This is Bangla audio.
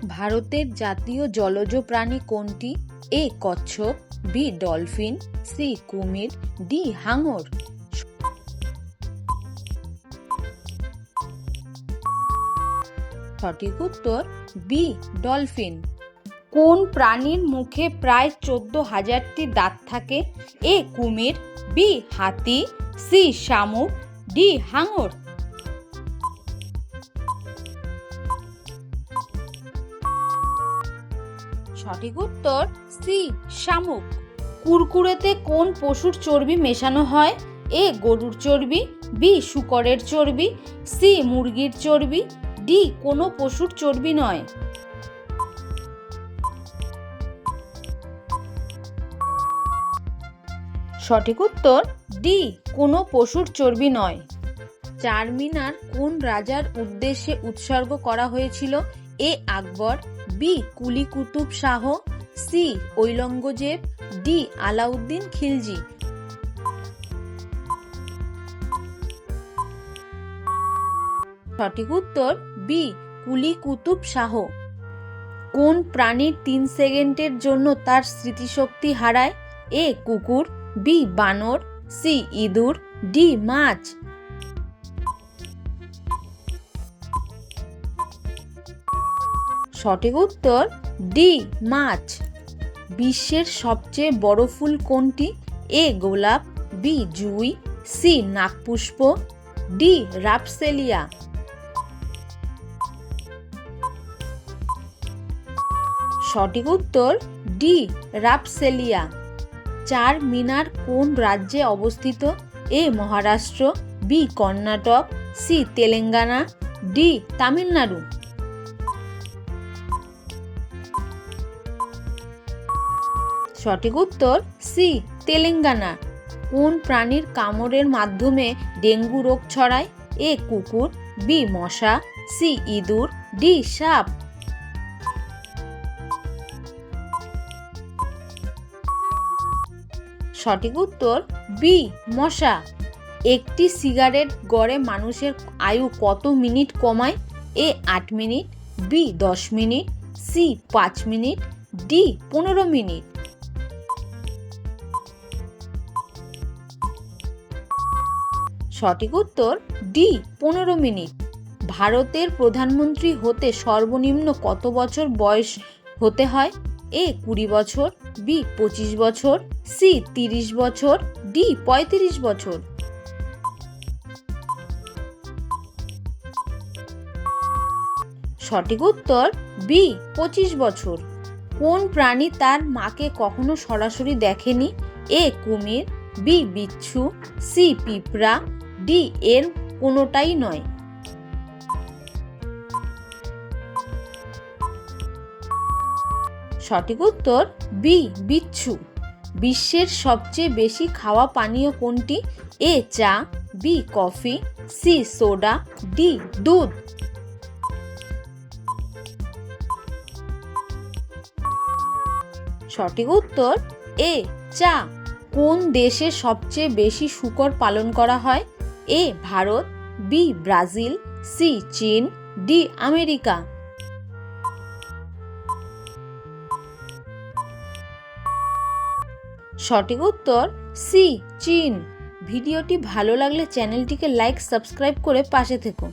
ভারতের জাতীয় জলজ প্রাণী কোনটি? এ কচ্ছপ, বি ডলফিন, সি কুমির, ডি হাঙর। সঠিক উত্তর বি ডলফিন। কোন প্রাণীর মুখে প্রায় 14,000টি দাঁত থাকে? এ কুমির, বি হাতি, সি শামুক, ডি হাঙর। সঠিক উত্তর সি শামুক। কুরকুরেতে কোন পশুর চর্বি মেশানো হয়? এ গরুর চর্বি, বি শূকরের চর্বি, সি মুরগির চর্বি, ডি কোনো পশুর চর্বি নয়। সঠিক উত্তর ডি কোনো পশুর চর্বি নয়। চারমিনার কোন রাজার উদ্দেশ্যে উৎসর্গ করা হয়েছিল? এ আকবর, বি কুলি কুতুব শাহ, সি ঔরঙ্গজেব, ডি আলাউদ্দিন খিলজি। সঠিক উত্তর বি কুলি কুতুব শাহ। কোন প্রাণীর 3 সেকেন্ডের জন্য তার স্মৃতিশক্তি হারায়? এ কুকুর, বি বানর, সি ইঁদুর, ডি মাছ। সঠিক উত্তর ডি মাছ। বিশ্বের সবচেয়ে বড় ফুল কোনটি? এ গোলাপ, বি জুঁই, সি নাগপুষ্প, ডি রাপসেলিয়া। সঠিক উত্তর ডি রাপসেলিয়া। চারমিনার কোন রাজ্যে অবস্থিত? A Maharashtra, b Karnataka, c Telangana, d Tamil Nadu. সঠিক উত্তর সি তেলেঙ্গানা। কোন প্রাণীর কামড়ের মাধ্যমে ডেঙ্গু রোগ ছড়ায়? এ কুকুর, বি মশা, সি ইঁদুর, ডি সাপ। সঠিক উত্তর বি মশা। একটি সিগারেট গড়ে মানুষের আয়ু কত মিনিট কমায়? A 8 minute, B 10 minute, C 5 minute, D 15 minute. সঠিক উত্তর ডি 15 মিনিট। ভারতের প্রধানমন্ত্রী হতে সর্বনিম্ন কত বছর বয়স হতে হয়? এ 20 বছর, বি 25 বছর, সি 30 বছর, ডি 35 বছর। সঠিক উত্তর বি 25 বছর। কোন প্রাণী তার মাকে কখনো সরাসরি দেখেনি? এ কুমির, বি বিচ্ছু, সি পিঁপড়া, ডি এর কোনোটাই নয়। সঠিক উত্তর বি বিচ্ছু। বিশ্বের সবচেয়ে বেশি খাওয়া পানীয় কোনটি? এ চা, B coffee, C soda, D দুধ। সঠিক উত্তর এ চা। কোন দেশে সবচেয়ে বেশি শূকর পালন করা হয়? এ ভারত, বি ব্রাজিল, সি চীন, ডি আমেরিকা। সঠিক উত্তর সি চীন। ভিডিওটি ভালো লাগলে চ্যানেলটিকে লাইক, সাবস্ক্রাইব করে পাশে থেকো।